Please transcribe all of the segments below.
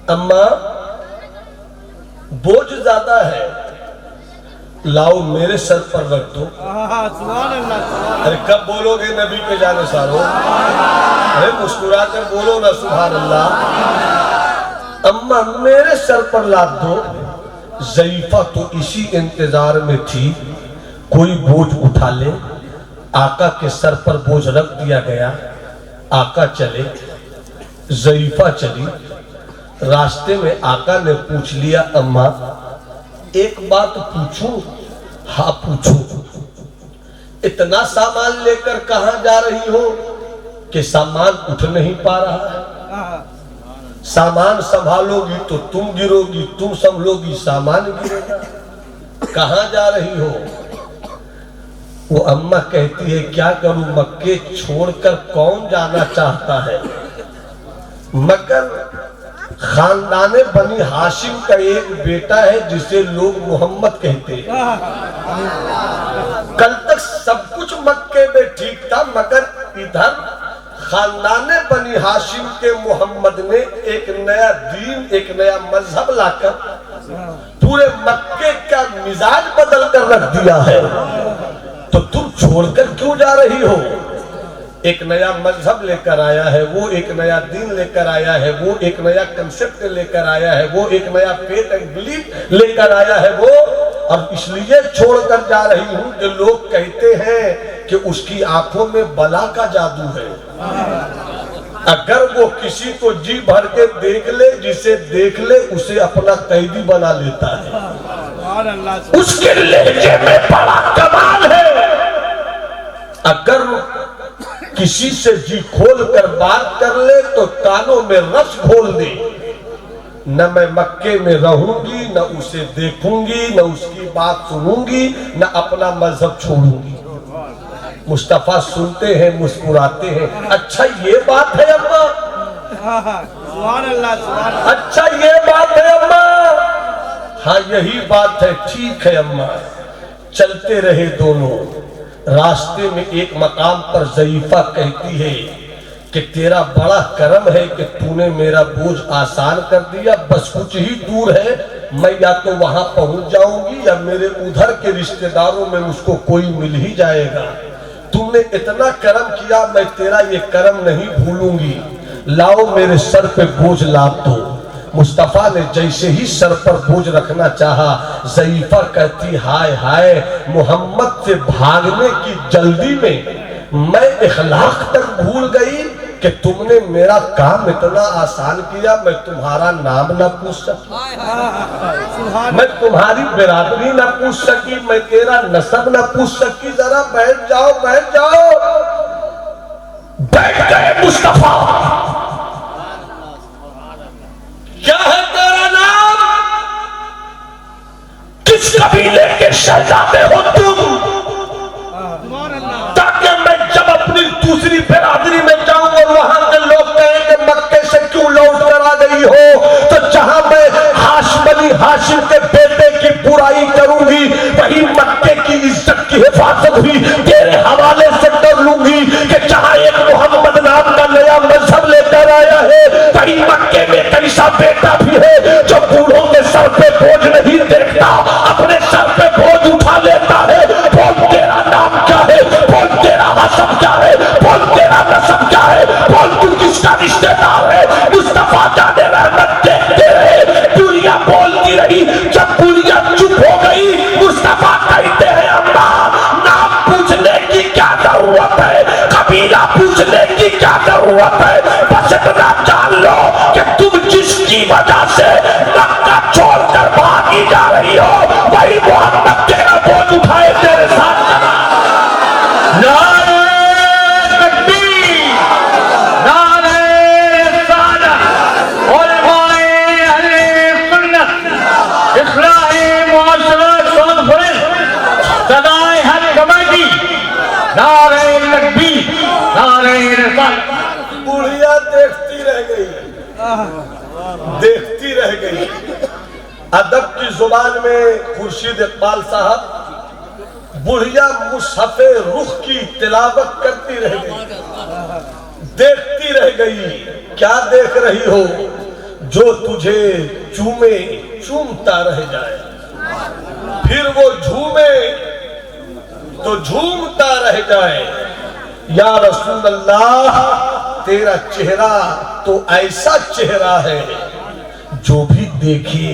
अम्मा बोझ ज्यादा है, लाओ मेरे सर पर रख दो। अरे कब बोलोगे नबी के जाने सारो? अरे मुस्कुरा कर बोलो ना सुभान अल्लाह। अम्मा मेरे सर पर लाद दो। ज़ईफा तो इसी इंतजार में थी कोई बोझ उठा ले। आका के सर पर बोझ रख दिया गया। आका चले, ज़ईफा चली। रास्ते में आका ने पूछ लिया, अम्मा एक बात पूछूं? हाँ पूछो। इतना सामान लेकर कहां जा रही हो कि सामान उठ नहीं पा रहा है? सामान संभालोगी तो तुम गिरोगी, तुम संभलोगी सामान गिरेगा। कहां जा रही हो? वो अम्मा कहती है, क्या करूं, मक्के छोड़कर कौन जाना चाहता है, मगर खानदाने बनी हाशिम का एक बेटा है जिसे लोग मोहम्मद कहते हैं। कल तक सब कुछ मक्के में ठीक था, मगर इधर खानदाने बनी हाशिम के मोहम्मद ने एक नया दीन, एक नया मजहब लाकर पूरे मक्के का मिजाज बदल कर रख दिया है। तो तुम छोड़कर क्यों जा रही हो? एक नया मजहब लेकर आया है वो, एक नया दीन लेकर आया है वो, एक नया कंसेप्ट लेकर आया है वो, एक नया फेथ एंड बिलीफ लेकर आया है वो। अब इसलिए छोड़कर जा रही हूं कि लोग कहते हैं कि उसकी आंखों में बला का जादू है। अगर वो किसी को जी भर के देख ले, जिसे देख ले उसे अपना कैदी बना लेता है। उसके लहजे में बड़ा कमाल है। अगर किसी से जी खोल कर बात कर ले तो कानों में रस घोल दे। न मैं मक्के में रहूंगी, न उसे देखूंगी, न उसकी बात सुनूंगी, न अपना मजहब छोड़ूंगी। मुस्तफा सुनते हैं, मुस्कुराते हैं। अच्छा ये बात है अम्मा? अच्छा ये बात है अम्मा? हाँ यही बात है। ठीक है अम्मा। चलते रहे दोनों। रास्ते में एक मकाम पर ज़ईफा कहती है कि तेरा बड़ा करम है कि तूने मेरा बोझ आसान कर दिया। बस कुछ ही दूर है, मैं या तो वहां पहुंच जाऊंगी या मेरे उधर के रिश्तेदारों में मुझको कोई मिल ही जाएगा। तुमने इतना करम किया, मैं तेरा ये करम नहीं भूलूंगी। लाओ मेरे सर पे बोझ लाद दो। मुस्तफा ने जैसे ही सर पर बोझ रखना चाहा, ज़ईफा कहती, हाय हाय, मोहम्मद से भागने की जल्दी में मैं इखलाक तक भूल गई कि तुमने मेरा काम इतना आसान किया। मैं तुम्हारा नाम ना पूछ सकी, मैं तुम्हारी बिरादरी ना पूछ सकी, मैं तेरा नस्ब ना पूछ सकी। जरा बैठ जाओ, बैठ जाओ। बैठ गए मुस्तफा। क्या है तेरा नाम? किस कबीले के शहजादे हो तुम? ताकि मैं जब अपनी दूसरी बिरादरी में जाऊं और वहां के लोग कहें कि मक्के से क्यों लौट कर आ गई हो, तो जहां मैं हाशमी हाशिम के बेटे की बुराई करूंगी, वही मक्के की इज्जत की हिफाजत भी तेरे हवाले से कर लूंगी। कि जहां एक मोहम्मद नाम का नया मजहब लेकर आया है, वही मक्के में कैसा बेटा भी है जो बूढ़ों के सर पे बोझ नहीं देखता, अपने सर पे बोझ उठा लेता है। बोल तेरा नाम क्या है? बोल तेरा हसब क्या है? बोल तेरा नस्ब क्या है? बोल तू किसका रिश्तेदार है? मुस्तफा जाने रहमत देखते रहे, दुनिया बोलती रही। जब दुनिया चुप हो गई, मुस्तफा कहते हैं, अम्मा नाम पूछने की क्या जरूरत है, कबीला पूछने की क्या जरूरत है। बस इतना जान लो कि तुम जिसकी वजह से मक्का छोड़कर भागी जा रही हो, वही मोहम्मद तेरा बोझ उठाए तेरे साथ चला। बुढ़िया देखती रह गई, देखती रह गई। अदब की जुबान में खुर्शीद इकबाल साहब, बुढ़िया मुसहफ़े रुख की तिलावत करती रह गई, देखती रह गई। क्या देख रही हो? जो तुझे चूमे चूमता रह जाए, फिर वो झूमे तो झूमता रह जाए। या रसूल अल्लाह, तेरा चेहरा तो ऐसा चेहरा है जो भी देखे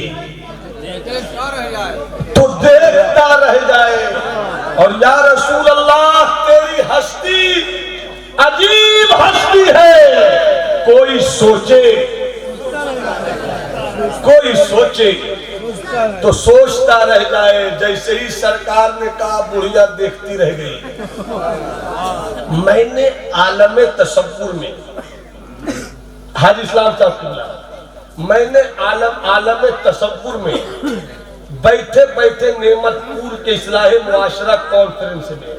तो देखता रह जाए। और या रसूल अल्लाह, तेरी हस्ती अजीब हस्ती है, कोई सोचे तो सोचता रह जाए। जैसे ही सरकार ने कहा, बुढ़िया देखती रह गई। मैंने आलमे तसव्वुर में, हाजी इस्लाम साहब, मैंने आलम तसव्वुर में बैठे बैठे नेमतपुर के इस्लाही मुआशरा कॉन्फ्रेंस में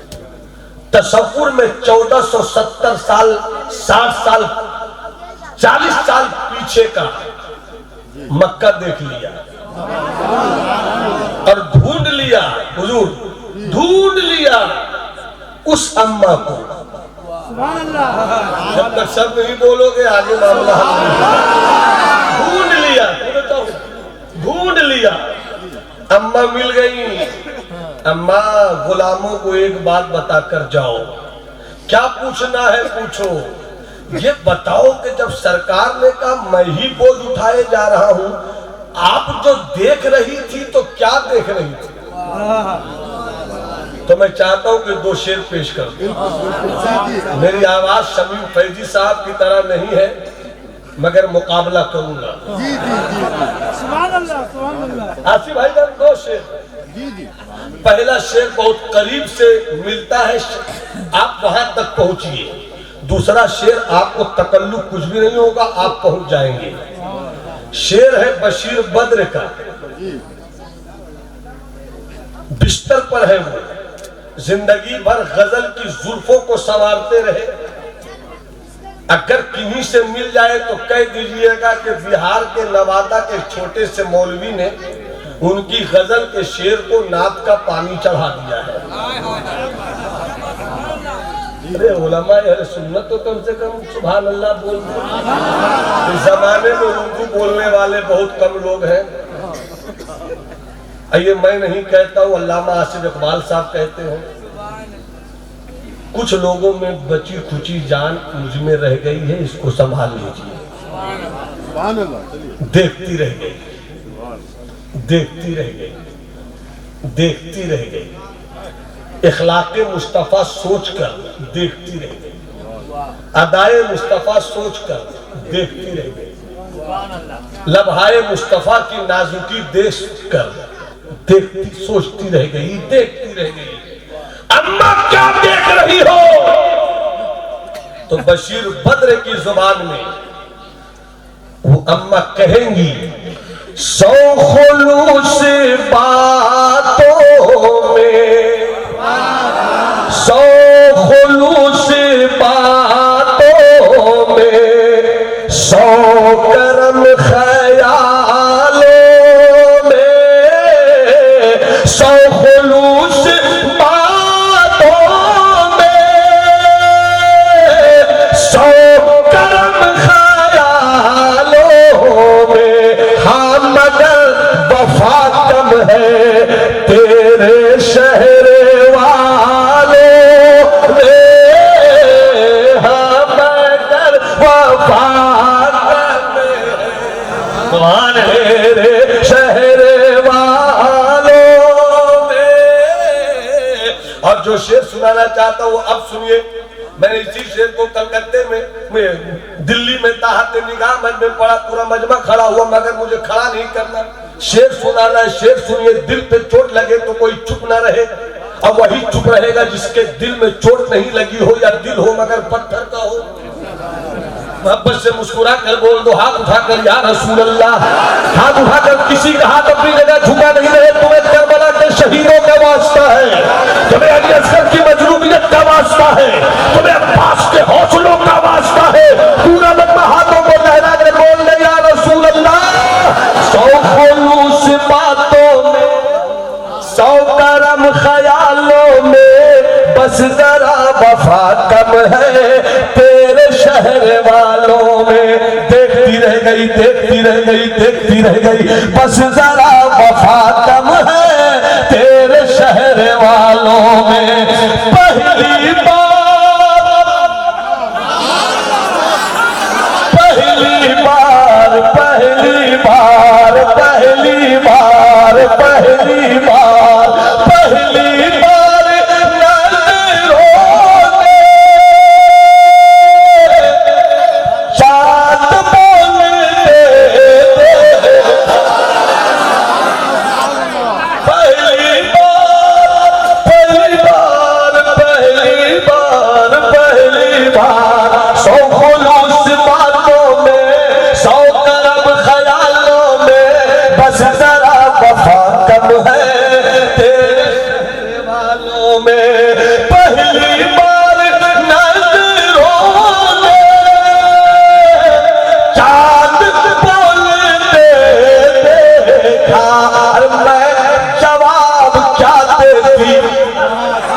तसव्वुर में 1470 साल, 60 साल, 40 साल पीछे का मक्का देख लिया और ढूंढ लिया, हुजूर ढूंढ लिया उस अम्मा को। जब तक सब नहीं बोलोगे आगे मामला ढूंढ लिया, ढूंढ लिया, अम्मा मिल गई। अम्मा, गुलामों को एक बात बताकर जाओ। क्या पूछना है पूछो। ये बताओ कि जब सरकार ने कहा मैं ही बोझ उठाए जा रहा हूं, आप जो देख रही थी तो क्या देख रही थी? तो मैं चाहता हूं कि 2 शेर पेश कर दूं। मेरी आवाज शमीम फैजी साहब की तरह नहीं है, मगर मुकाबला करूंगा। आसिफ भाई जान, 2 शेर। पहला शेर बहुत करीब से मिलता है, आप वहां तक पहुंचिए। दूसरा शेर आपको तकल्लुफ कुछ भी नहीं होगा, आप पहुंच जाएंगे। शेर है बशीर बद्र का। बिस्तर पर है वो, जिंदगी भर गजल की जुल्फों को संवारते रहे। अगर किन्हीं से मिल जाए तो कह दीजिएगा कि बिहार के नवादा के छोटे से मौलवी ने उनकी गजल के शेर को नाद का पानी चढ़ा दिया है। अरे उलमा अहले सुन्नत तो कम से कम सुभान अल्लाह बोल दे। इस जमाने में उर्दू बोलने वाले बहुत कम लोग हैं। ये मैं नहीं कहता हूँ, अल्लामा आसिफ इकबाल साहब कहते हैं। कुछ लोगों में बची खुची जान मुझ में रह गई है, इसको संभाल लीजिए। देखती रह गई, देखती रह गई, देखती रह गई, इखलाके मुस्तफा सोचकर देखती रह गई, अदाए मुस्तफा सोचकर देखती रह गई, लम्हाए मुस्तफा की नाजुकी देख कर देखती, सोचती रह गई, देखती रह गई। अम्मा क्या देख रही हो? तो बशीर बद्र की जुबान में वो अम्मा कहेंगी, 100 खुलूस बातों में, 100 खुलूस बातों में, 100 करम ख्यालों में, 100 खुलूस बातों में, 100 करम ख्यालों में। हाँ मगर वफा कम है तेरे शहर वालों में, हाँ मगर वफा कम है तेरे शहर वालों में। और जो शेर सुनाना चाहता हूँ अब सुनिए। मैंने इसी शेर को कलकत्ते में दिल्ली में ताहत निगाह में पड़ा, पूरा मजमा खड़ा हुआ, मगर मुझे खड़ा नहीं करना। शेर सुनाना है, शेर सुनिए। दिल पे चोट लगे तो कोई चुप ना रहे, और वही चुप रहेगा जिसके दिल में चोट नहीं लगी हो, या दिल हो मगर पत्थर का हो। मोहब्बत से मुस्कुरा कर बोल दो, हाथ उठाकर या रसूल अल्लाह। हाथ उठाकर किसी का हाथ अपनी जगह झुका नहीं रहे। तुम्हें करबला के शहीदों का वास्ता है, तुम्हें अली असगर की मजलूमियत का वास्ता है, तुम्हें अब्बास के हौसलों का वास्ता है। पूरा मजमा हाथों को लहरा कर बोल दे या रसूल अल्लाह। 100 खुलूस बातों में, 100 करम ख्यालों में, बस जरा वफा कम है तेरे शहर वालों में। देखती रह गई, देखती रह गई, देखती रह गई। बस जरा वफा कम है तेरे शहर वालों में। पहली बार पहली बार पहली बार पहली बार पहली बार पहली बार नजरों ने चांद बोलते पहली बार पहली बार पहली बार सौ खुलूस बातों में, सौ करम ख्यालों में। बस जरा वफा कम है तेरे शहर वालों में। पहली बार नजरों ने चांद बोलते देखा। और मैं जवाब क्या देती,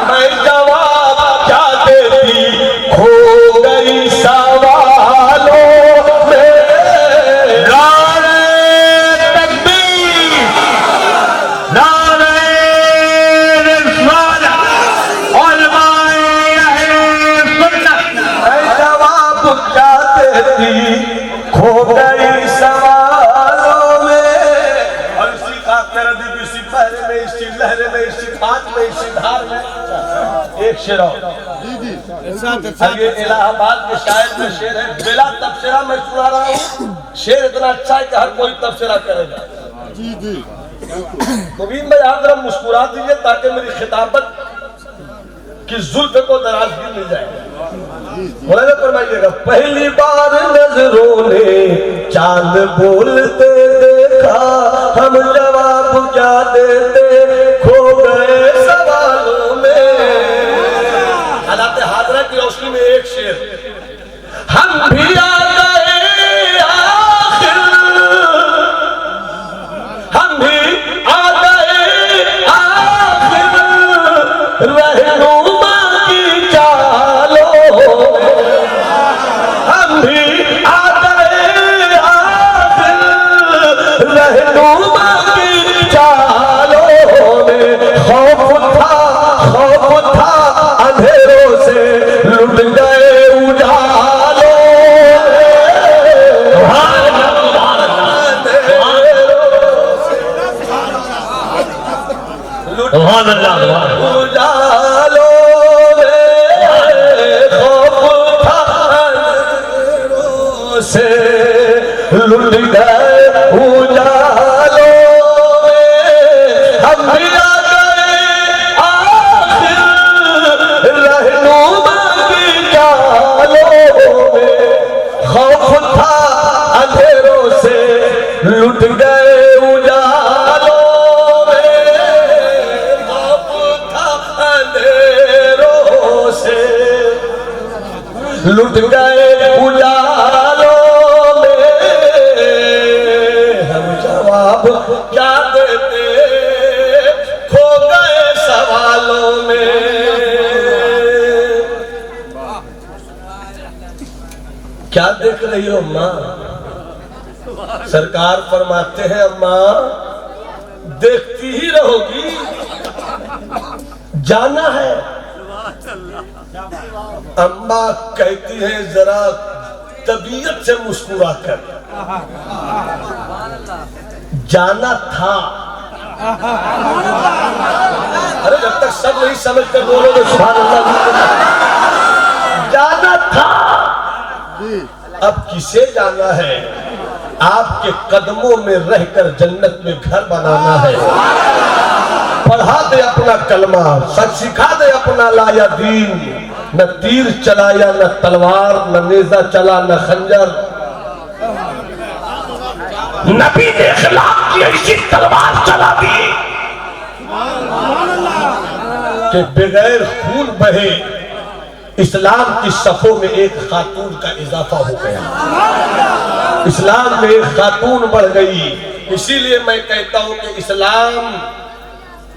मैं जवाब क्या देती, खो गई सवालों में। नारे तकबीर, नारे रिज़वान, उलमाए अहले सुन्नत। मैं जवाब क्या देती, खो गई सवालों में। और इसी का करदी इसी पहरे में, इसी लहरे में, इसी हाथ में, इसी धार में। एक शेर और। ये इलाहाबाद के शायर में शेर है, बिला तबसरा मैं सुना रहा हूँ। शेर इतना अच्छा है कि हर कोई तबसरा करेगा। मुबीन भाई आप जरा मुस्कुरा दीजिए ताकि मेरी खिताबत की जुल्फ को दराजगी मिल जाए। बोला फरमाइएगा। पहली बार नजरों ने चांद बोलते देखा, हम जवाब क्या देते, खो गए सवालों में। हालात हाजरा की रोशनी में एक शेर। हम भी आ गए आखिर, हम भी आ गए आखिर, रहनुमा की चालों में। हम भी आ गए आखिर, रहनुमा की चालों में। खौफ था अंधेरों से, लुट गए उजालों में। सुभान अल्लाह, उजालों में खौफ था अंधेरों से, लुट गए उजालों में। हम भी आ गए आखिर, रहनुमा की चालों में। खौफ था अंधेरों से, लुट गए उजालों में। खौफ था अंधेरों से, लुट गए उजालों में। हम जवाब क्या देते, खो गए सवालों में। क्या देख रही हो अम्मा? सरकार फरमाते हैं अम्मा देखती ही रहोगी, जाना है। अम्मा कहती है जरा तबीयत से मुस्कुरा कर, जाना था। अरे जब तक सब नहीं समझ कर बोलोगे सुभान अल्लाह। जाना था, अब किसे जाना है? आपके कदमों में रहकर जन्नत में घर बनाना है। पढ़ा दे अपना कलमा, सच सिखा दे अपना लाया दीन। न तीर चलाया, न तलवार, न नेजा चला, न खंजर। नबी ने इखलाक की ऐसी तलवार चला दी कि बगैर खून बहे इस्लाम की सफों में एक खातून का इजाफा हो गया। इस्लाम में एक खातून बढ़ गई। इसीलिए मैं कहता हूं कि इस्लाम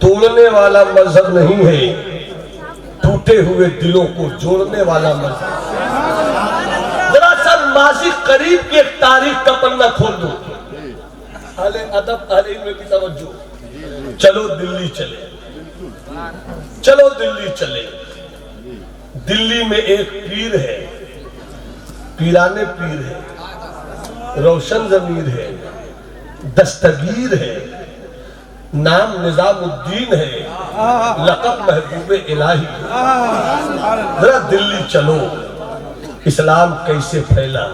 तोड़ने वाला मजहब नहीं है, टूटे हुए दिलों को जोड़ने वाला मजहब। जरा सा माजी करीब की एक तारीख का पन्ना खोल दो। अहले अदब अहले इल्म की तवज्जो। चलो दिल्ली चले, चलो दिल्ली चले। दिल्ली में एक पीर है, पीराने पीर है, रोशन जमीर है, दस्तगीर है, नाम निजामुद्दीन है, लक़ब महबूब इलाही। जरा दिल्ली चलो, इस्लाम कैसे फैला,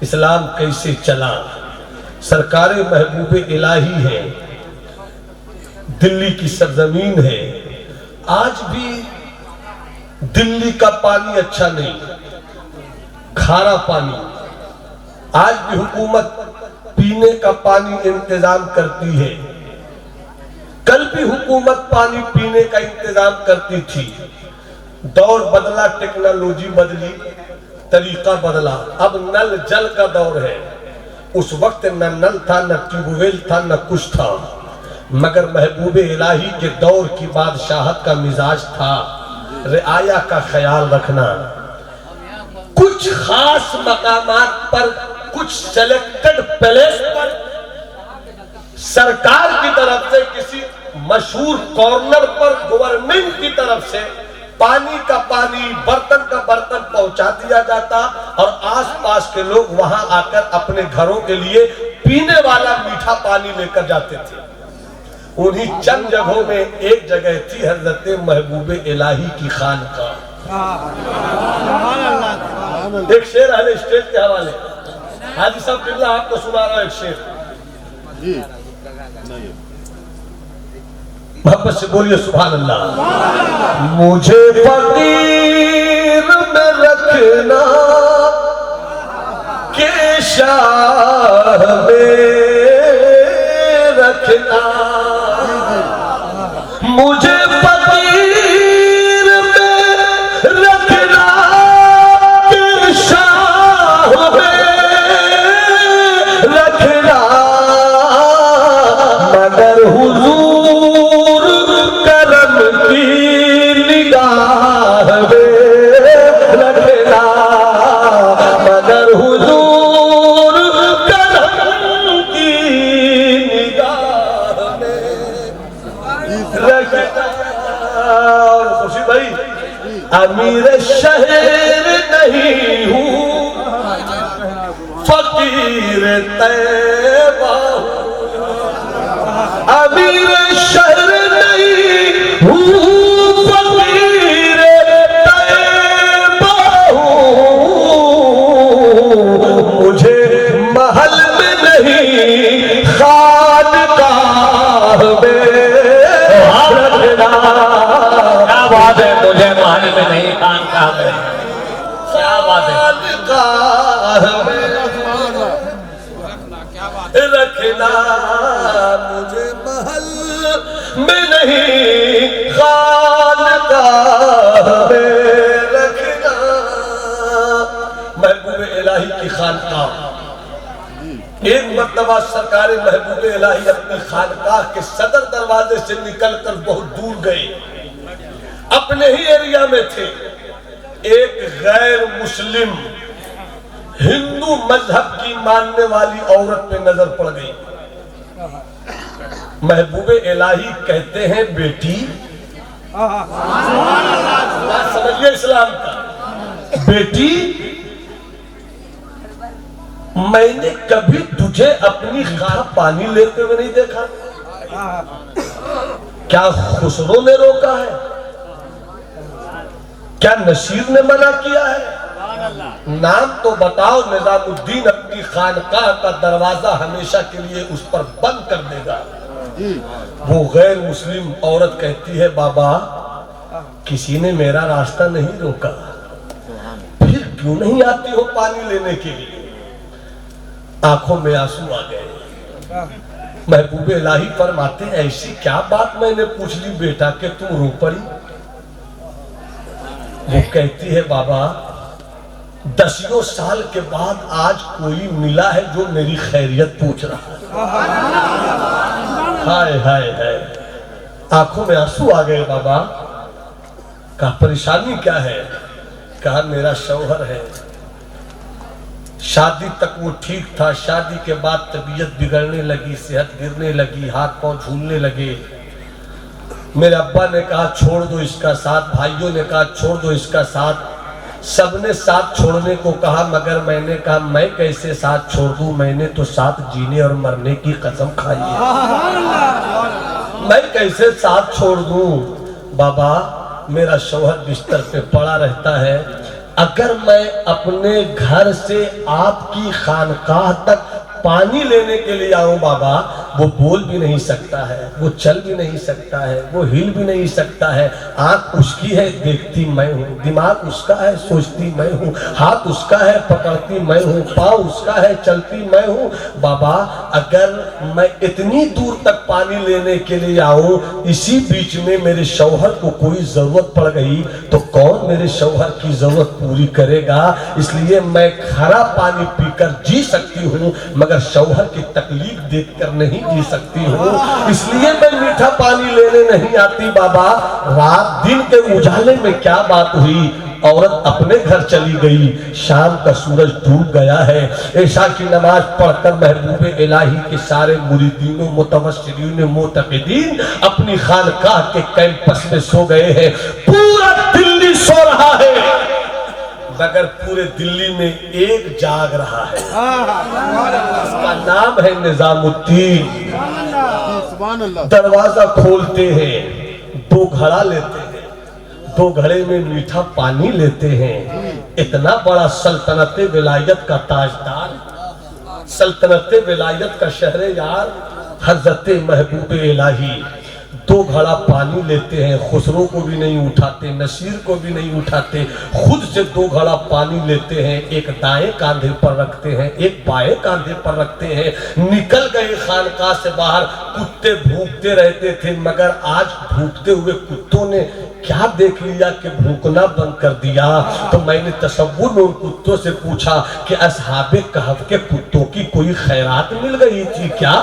इस्लाम कैसे चला। सरकार महबूब इलाही है, दिल्ली की सरजमीन है। आज भी दिल्ली का पानी अच्छा नहीं, खारा पानी। आज भी हुकूमत पीने का पानी इंतजाम करती है, कल भी हुकूमत पानी पीने का इंतजाम करती थी। दौर बदला, टेक्नोलॉजी बदली, तरीका बदला, अब नल जल का दौर है। उस वक्त न नल था, न ट्यूबवेल था, न कुछ था, मगर महबूब इलाही के दौर की बादशाहत का मिजाज था रिआया का ख्याल रखना। कुछ खास मकामात पर, कुछ सेलेक्टेड प्लेस पर सरकार की तरफ से, किसी मशहूर कॉर्नर पर गवर्नमेंट की तरफ से पानी का पानी, बर्तन का बर्तन पहुंचा दिया जाता और आसपास के लोग वहां आकर अपने घरों के लिए पीने वाला मीठा पानी लेकर जाते थे। उन्हीं चंद जगहों में एक जगह थी हजरत महबूब इलाही की खानकाह। एक शेर अहले स्टेज के हवाले, हाजी साहब किबला आपको सुना रहा है एक शेर। मोहब्बत से बोलिए सुभान अल्लाह। मुझे फकीर में रखना के शाह में रखना, मुझे फकीर में रखना के शाह में रखना, मगर हुजूर करम की निगाह में रखना, मगर हुजूर करम की निगाह में रखना। और खुशी भाई, अमीर शहर नहीं हूँ, फकीर तैबा हूँ। अमीर शहर नहीं हूँ, फकीर तैबा हूँ। मुझे महल में नहीं, खानकाह में रखना। क्या बात है, मुझे महल में नहीं खानकाह में। क्या बात है, खानकाह में रखना, मुझे महल में नहीं, खानकाह में रखना। महबूब इलाही की खानकाह। एक मर्तबा सरकार महबूब इलाही अपनी खानकाह के सदर दरवाजे से निकलकर बहुत दूर गए, अपने ही एरिया में थे। एक गैर मुस्लिम हिंदू मजहब की मानने वाली औरत पे नजर पड़ गई। महबूब इलाही कहते हैं, बेटी, समझिए इस्लाम का, बेटी, मैंने कभी तुझे अपनी खाना पानी लेते हुए नहीं देखा। क्या खुसरो ने रोका है? क्या नसीर ने मना किया है? नाम तो बताओ। निजामुद्दीन अपनी खानकाह का दरवाजा हमेशा के लिए उस पर बंद कर देगा। वो गैर मुस्लिम औरत कहती है, बाबा, किसी ने मेरा रास्ता नहीं रोका, फिर क्यों नहीं आती हो पानी लेने के लिए? आंखों में आंसू आ गए। महबूब इलाही फरमाते, ऐसी क्या बात मैंने पूछ ली बेटा कि तुम रो पड़ी? वो कहती है, बाबा, 10 साल के बाद आज कोई मिला है जो मेरी खैरियत पूछ रहा है। हाय हाय हाय, आंखों में आंसू आ गए। बाबा, कहा परेशानी क्या है? कहा मेरा शौहर है, शादी तक वो ठीक था, शादी के बाद तबीयत बिगड़ने लगी, सेहत गिरने लगी, हाथ पांव झूलने लगे। मेरे अब्बा ने कहा छोड़ दो इसका साथ, भाइयों ने कहा छोड़ दो इसका साथ, सबने साथ छोड़ने को कहा, मगर मैंने कहा मैं कैसे साथ छोड़ दूं, मैंने तो साथ जीने और मरने की कसम खाई है, मैं कैसे साथ छोड़ दूं। बाबा मेरा शौहर बिस्तर पे पड़ा रहता है, अगर मैं अपने घर से आपकी खानकाह तक पानी लेने के लिए आऊं बाबा, वो बोल भी नहीं सकता है, वो चल भी नहीं सकता है, वो हिल भी नहीं सकता है। आंख उसकी है, देखती मैं हूँ, दिमाग उसका है, सोचती मैं हूँ, हाथ उसका है, पकड़ती मैं हूँ, पाँव उसका है, चलती मैं हूँ। बाबा अगर मैं इतनी दूर तक पानी लेने के लिए आऊं, इसी बीच में मेरे शौहर को कोई जरूरत पड़ गई तो कौन मेरे शौहर की जरूरत पूरी करेगा। इसलिए मैं खरा पानी पीकर जी सकती हूँ, मगर शौहर की तकलीफ देखकर नहीं जी सकती हूँ, इसलिए मैं मीठा पानी लेने नहीं आती। बाबा रात दिन के उजाले में क्या बात हुई, औरत अपने घर चली गई, शाम का सूरज डूब गया है। ऐशा की नमाज पढ़कर महबूब इलाही के सारे मुरीदीनों, मुतवस्सिलीन, मोतक़िदीन अपनी खानकाह के कैंपस में सो गए हैं। पूरा दिल्ली सो रहा है, मगर पूरे दिल्ली में एक जाग रहा है, उसका नाम है निजामुद्दीन। दरवाजा खोलते हैं, दो घड़ा लेते हैं, दो घड़े में मीठा पानी लेते हैं। इतना बड़ा सल्तनत विलायत का ताजदार, सल्तनत विलायत का शहरे यार हजरत महबूब इलाही दो घड़ा पानी लेते हैं, खुसरो को भी नहीं उठाते, नसीर को भी नहीं उठाते, खुद से दो घड़ा पानी लेते हैं, एक दाएं कांधे पर रखते हैं, एक बाएं कांधे पर रखते हैं। निकल गए खानकाह से बाहर, कुत्ते भूखते रहते थे, मगर आज भूखते हुए कुत्तों ने क्या देख लिया कि भूखना बंद कर दिया। तो मैंने तसव्वुर में उन कुत्तों से पूछा कि असहाबे कहफ के कुत्तों की कोई खैरात मिल गई थी क्या,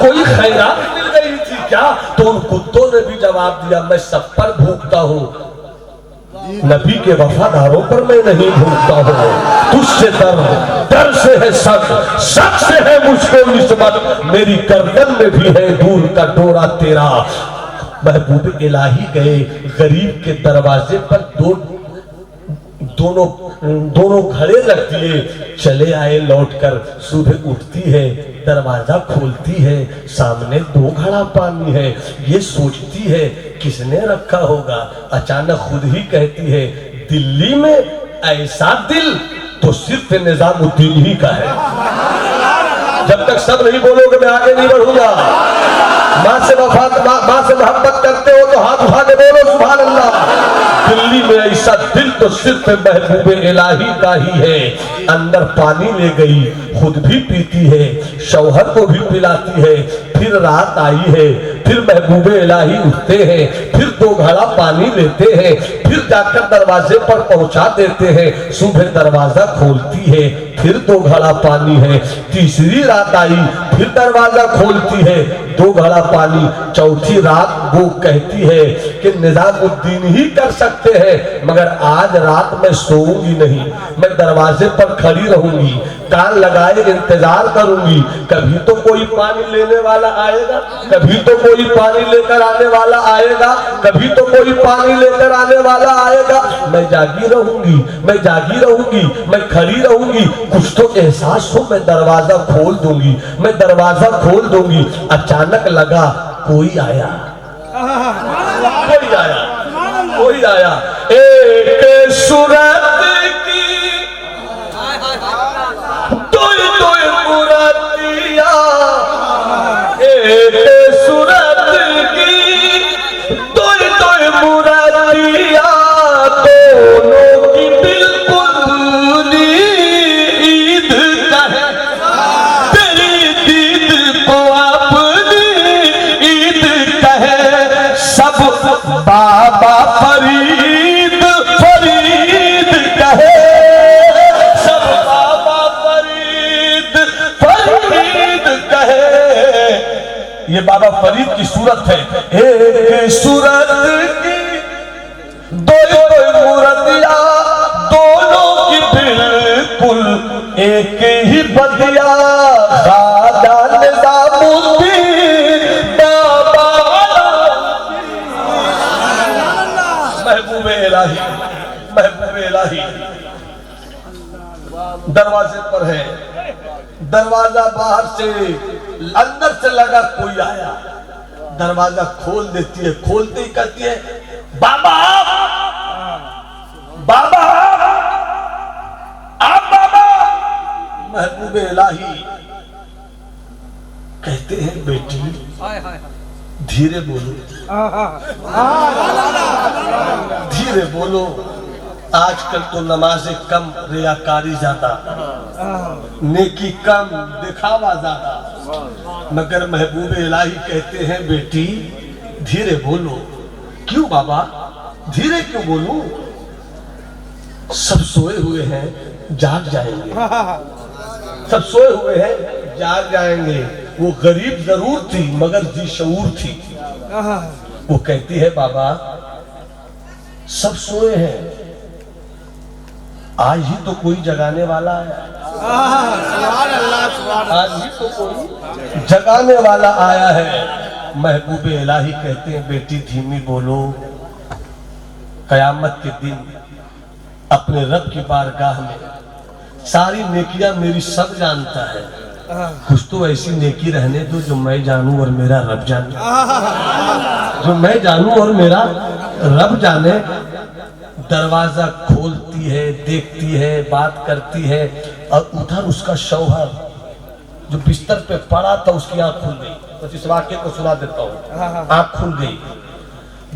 कोई खैरात मिल गई थी क्या? तो उन कुत्तों ने भी जवाब दिया मैं सब पर भूखता हूँ, नबी के वफादारों पर मैं नहीं भूखता हूँ। तुझसे डर से है शक से है मुझको निस्बत, मेरी गर्दन में भी है दूर का डोरा तेरा। महबूब इलाही गए गरीब के दरवाजे पर, दोनों घड़े रख दिए, चले आए लौटकर। सुबह उठती है, दरवाजा खोलती है, सामने दो घड़ा पानी है। ये सोचती है किसने रखा होगा, अचानक खुद ही कहती है दिल्ली में ऐसा दिल तो सिर्फ निजामुद्दीन ही का है। जब तक सब नहीं बोलोगे मैं आगे नहीं बढ़ूंगा। माँ से मोहब्बत करते हो तो हाथ उठा के बोलो सुभान अल्लाह। दिल्ली में ऐसा दिल तो सिर्फ महबूब इलाही का ही है। अंदर पानी ले गई, खुद भी पीती है, शौहर को भी पिलाती है। फिर रात आई है, फिर महबूब इलाही उठते हैं, फिर दो घड़ा पानी लेते हैं, फिर जाकर दरवाजे पर पहुंचा देते हैं। सुबह दरवाजा खोलती है, फिर दो घड़ा पानी है। तीसरी रात आई, फिर दरवाजा खोलती है, दो घड़ा पानी। चौथी रात वो कहती है कि निजामुद्दीन ही कर सकते हैं, मगर आज रात मैं सोऊंगी नहीं, मैं दरवाजे पर खड़ी रहूंगी, कान लगाए इंतजार करूंगी। कभी तो कोई पानी लेने वाला आएगा, कभी तो कोई पानी लेकर आने वाला आएगा, कभी तो कोई पानी लेकर आने वाला आएगा। मैं जागी रहूंगी, मैं जागी रहूंगी, मैं खड़ी रहूंगी। कुछ तो एहसास हो, मैं दरवाजा खोल दूंगी, मैं दरवाजा खोल दूंगी। अचानक लगा कोई आया, कोई आया, कोई आया। एक सूरत की तोय मुरादिया, एक सूरत की तोय मुरादिया, दोनों की बिल्कुल ईद कहे, तेरी दीद को अपनी ईद कहे। सब बाबा फरीद फरीद कहे, सब बाबा फरीद फरीद कहे। ये बाबा फरीद की सूरत है। एक सूरत की दो मुरदिया, दोनों की बिल्कुल एक ही बदिया खानदान निजामुद्दीन बाबा। महबूबे इलाही, महबूबे इलाही दरवाजे पर है। दरवाजा बाहर से अंदर से लगा कोई आया, दरवाजा खोल देती है। खोलते ही कहती है बाबा बाबा आप बाबा। महबूबे इलाही कहते हैं बेटी धीरे बोलो, धीरे बोलो। आजकल तो नमाजें कम, रियाकारी ज्यादा, नेकी कम, दिखावा ज्यादा। मगर महबूबे इलाही कहते हैं बेटी धीरे बोलो। क्यों बाबा धीरे क्यों बोलूं? सब सोए हुए हैं, जाग जाएंगे। सब सोए हुए हैं, जाग जाएंगे। वो गरीब जरूर थी मगर जी शऊर थी। वो कहती है बाबा सब सोए हैं, आज ही तो कोई जगाने वाला है। आज ही तो कोई जगाने वाला आया है। महबूबे इलाही कहते हैं बेटी धीमी बोलो। कयामत के दिन अपने रब की बारगाह में सारी नेकियां मेरी सब जानता है, कुछ तो ऐसी नेकी रहने दो जो मैं जानूं और मेरा रब जाने, जो मैं जानूं और मेरा रब जाने। दरवाजा खोलती है, देखती है, बात करती है और उधर उसका शौहर जो बिस्तर पे पड़ा था उसकी आंख खुल गई। तो इस वाक्य को सुना देता हूँ। आंख खुल गई।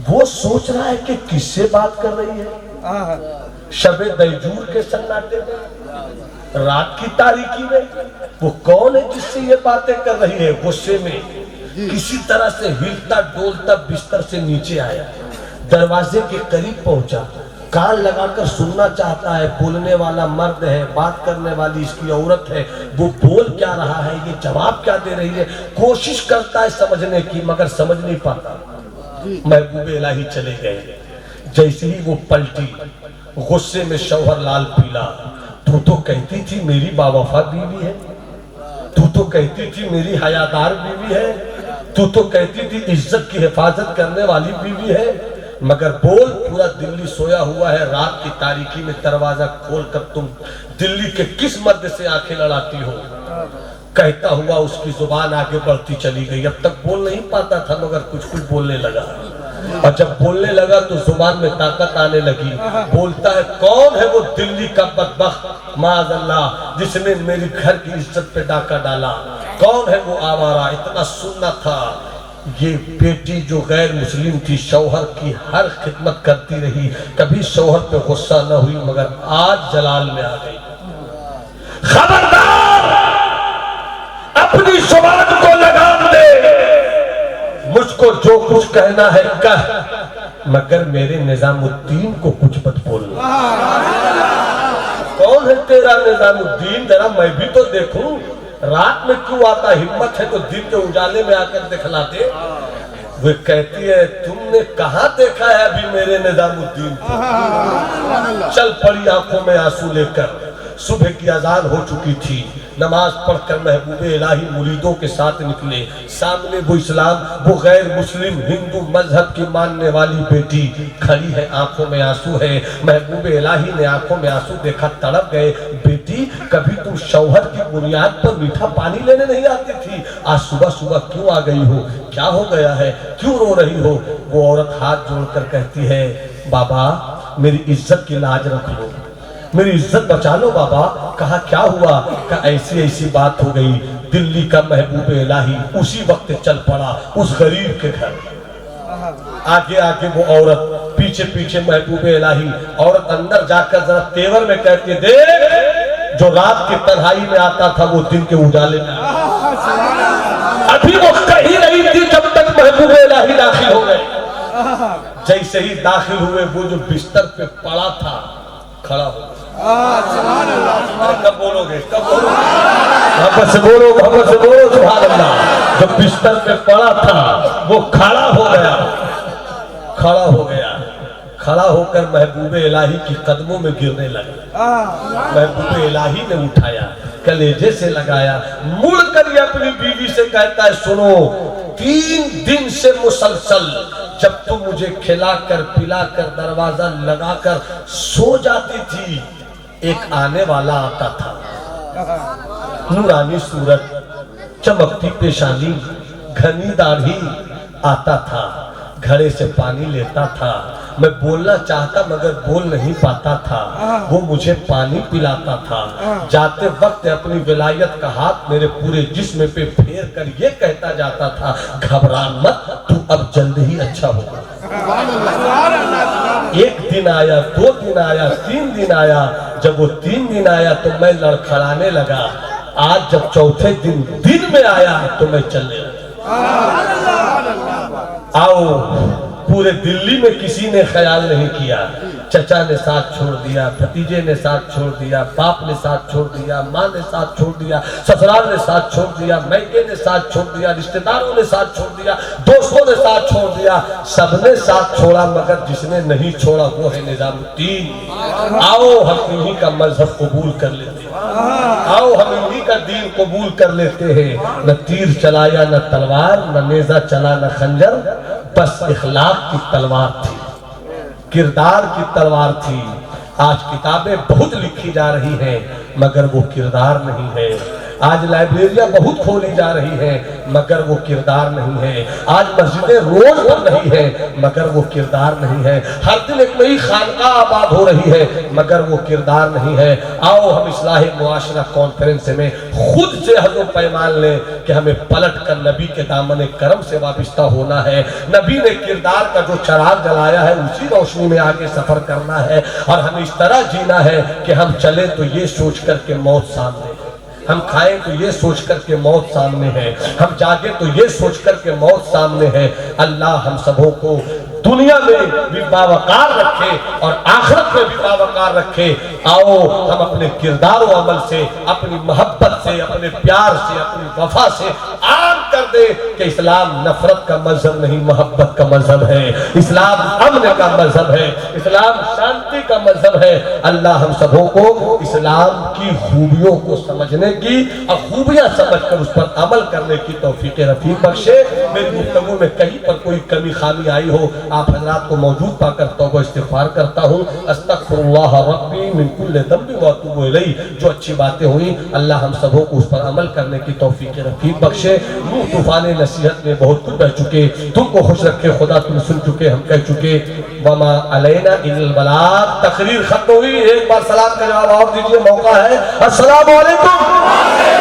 वो सोच रहा है कि किससे बात कर रही है। शबे दैजूर के सन्नाटे में, रात की तारीकी में वो कौन है जिससे ये बातें कर रही है। गुस्से में किसी तरह से हिलता डोलता बिस्तर से नीचे आया, दरवाजे के करीब पहुंचा, कान लगाकर सुनना चाहता है। बोलने वाला मर्द है, बात करने वाली इसकी औरत है। वो बोल क्या रहा है, ये जवाब क्या दे रही है। कोशिश करता है समझने की मगर समझ नहीं पाता। महबूबे इलाही चले गए। जैसे ही वो पलटी, गुस्से में शौहर लाल पीला। तू तो कहती थी मेरी बावफा बीवी है, तू तो कहती थी मेरी हयादार बीवी है, तू तो कहती थी इज्जत की हिफाजत करने वाली बीवी है। मगर बोल, पूरा दिल्ली सोया हुआ है। रात की तारीकी में दरवाजा खोलकर तुम दिल्ली के किस मर्द से आंखें लड़ाती हो। कहता हुआ उसकी जुबान आगे बढ़ती चली गई। अब तक बोल नहीं पाता था मगर कुछ कुछ बोलने लगा, और जब बोलने लगा तो जुबान में ताकत आने लगी। बोलता है कौन है वो दिल्ली का बदबख्त माअल्लाह जिसने मेरी घर की इज्जत पे डाका डाला। कौन है वो आवारा। इतना सुनना था। ये बेटी जो गैर मुस्लिम थी, शौहर की हर खिदमत करती रही, कभी शौहर पे गुस्सा न हुई, मगर आज जलाल में आ गई। खबरदार, अपनी जुबान को लगाम दे। मुझको जो कुछ कहना है कह, मगर मेरे निजामुद्दीन को कुछ मत बोलना। कौन है तेरा निजामुद्दीन, जरा मैं भी तो देखूं। रात में क्यों आता, हिम्मत है तो दिन के उजाले में आकर दिखलाते। वो कहती है तुमने कहाँ देखा है अभी मेरे निजामुद्दीन को। चल पड़ी आंखों में आंसू लेकर। सुबह की अजान हो चुकी थी। नमाज पढ़कर महबूबे इलाही मुरीदों के साथ निकले। सामने वो इस्लाम, वो गैर मुस्लिम हिंदू मजहब की मानने वाली बेटी खड़ी है, आंखों में आंसू है। महबूबे इलाही ने आंखों में आंसू देखा, तड़प गए। बेटी कभी तुम शौहर की बुनियाद पर मीठा पानी लेने नहीं आती थी, आज सुबह सुबह क्यों आ गई हो, क्या हो गया है, क्यों रो रही हो। वो औरत हाथ जोड़कर कहती है बाबा मेरी इज्जत की लाज रख लो, मेरी इज्जत बचा लो बाबा। कहा क्या हुआ। कहा ऐसी ऐसी बात हो गई। दिल्ली का महबूबे इलाही उसी वक्त चल पड़ा उस गरीब के घर। आगे आगे वो औरत, पीछे पीछे महबूबे इलाही। औरत अंदर जाकर जरा तेवर में कहती देख, जो रात की तन्हाई में आता था वो दिन के उजाले में। अभी वो कहीं नहीं थी जब तक महबूबे इलाही दाखिल हो गए। जैसे ही दाखिल हुए वो जो बिस्तर पे पड़ा था खड़ा हो। कब बोलोगे, कब बोलोगे, वापस से बोलो, वापस से बोलो सुभान अल्लाह। जब बिस्तर पे पड़ा था वो खड़ा हो गया, खड़ा हो गया। खड़ा होकर महबूब इलाही की कदमों में गिरने लगा। महबूब इलाही ने उठाया, कलेजे से लगाया, मुड़कर ये अपनी बीवी से कहता है, सुनो 3 दिन से मुसलसल जब तुम मुझे खिलाकर पिलाकर दरवाजा लगाकर सो जाती थी, एक आने वाला आता था, नूरानी सूरत, चमकती पेशानी, घनी दाढ़ी, आता था, घड़े से पानी लेता था, मैं बोलना चाहता मगर बोल नहीं पाता था, वो मुझे पानी पिलाता था, जाते वक्त अपनी विलायत का हाथ मेरे पूरे जिस्म पे फेर कर ये कहता जाता था, घबरा मत, तू अब जल्द ही अच्छा होगा। 1 दिन आया, 2 दिन आया, 3 दिन आया, जब वो 3 दिन आया तो मैं लड़खड़ाने लगा, आज जब चौथे दिन में आया तो मैं चलने लगा। आओ, पूरे दिल्ली में किसी ने ख्याल नहीं किया, चचा ने साथ छोड़ दिया, भतीजे ने साथ छोड़ दिया, बाप ने साथ छोड़ दिया, माँ ने साथ छोड़ दिया, ससुराल ने साथ छोड़ दिया, मैके ने साथ छोड़ दिया, रिश्तेदारों ने साथ छोड़ दिया, दोस्तों ने साथ छोड़ दिया, सबने साथ छोड़ा, मगर जिसने नहीं छोड़ा वो है निजामुद्दीन। आओ हम इन्हीं का मजहब कबूल कर लेते हैं, आओ हम इन्हीं का दीन कबूल कर लेते हैं। न तीर चलाया न तलवार, न नेजा चला न खंजर, बस इखलाक की तलवार थी, किरदार की तलवार थी। आज किताबें बहुत लिखी जा रही हैं मगर वो किरदार नहीं है। आज लाइब्रेरियां बहुत खोली जा रही हैं मगर वो किरदार नहीं है। आज मस्जिदें रोज बन रही है मगर वो किरदार नहीं है। हर दिन एक नई खानकाह आबाद हो रही है मगर वो किरदार नहीं है। आओ हम इस्लाही मुआशरा कॉन्फ्रेंस में खुद से हजो पैमान लें कि हमें पलट कर नबी के दामन करम से वाबिस्ता होना है। नबी ने किरदार का जो चराग जलाया है उसी रोशनी में आगे सफर करना है और हमें इस तरह जीना है कि हम चले तो ये सोच कर के मौत सामने है, हम खाएं तो ये सोच कर के मौत सामने है, हम जागे तो ये सोच कर के मौत सामने है। अल्लाह हम सबों को दुनिया में भी बावकार रखे और आखिरत में भी बावकार रखे। आओ हम अपने किरदार और अमल से, अपनी मोहब्बत से, अपने प्यार से, अपनी वफा से आम कर दे कि इस्लाम नफरत का मजहब नहीं, मोहब्बत का मजहब है। इस्लाम अमन का मजहब है, इस्लाम शांति का मजहब है। अल्लाह हम सबों को इस्लाम की खूबियों को समझने की और खूबियां समझकर उस पर अमल करने की तौफीक रफीक बख्शे। मेरी गुफ्तगू में कहीं पर कोई कमी खामी आई हो आप हजरात को मौजूद पाकर तौबा इस्तिग़फ़ार करता हूँ। अस्तग़फ़िरुल्लाह रब्बी मिन कुल्लि ज़ंबिन व अतूबु इलैह। जो अच्छी बातें हुई अल्लाह हम सबों को उस पर अमल करने की तौफीक रफीक बख्शे। रूह तूफान नसीहत में बहुत कुछ बह चुके, तुमको खुश रखे खुदा, तुम सुन चुके, हम कह चुके। वमा अलैना इल्लल बलाग। तकरीर खत्म हुई, एक बार सलाम का जवाब और दीजिए, मौका है। अस्सलामु अलैकुम।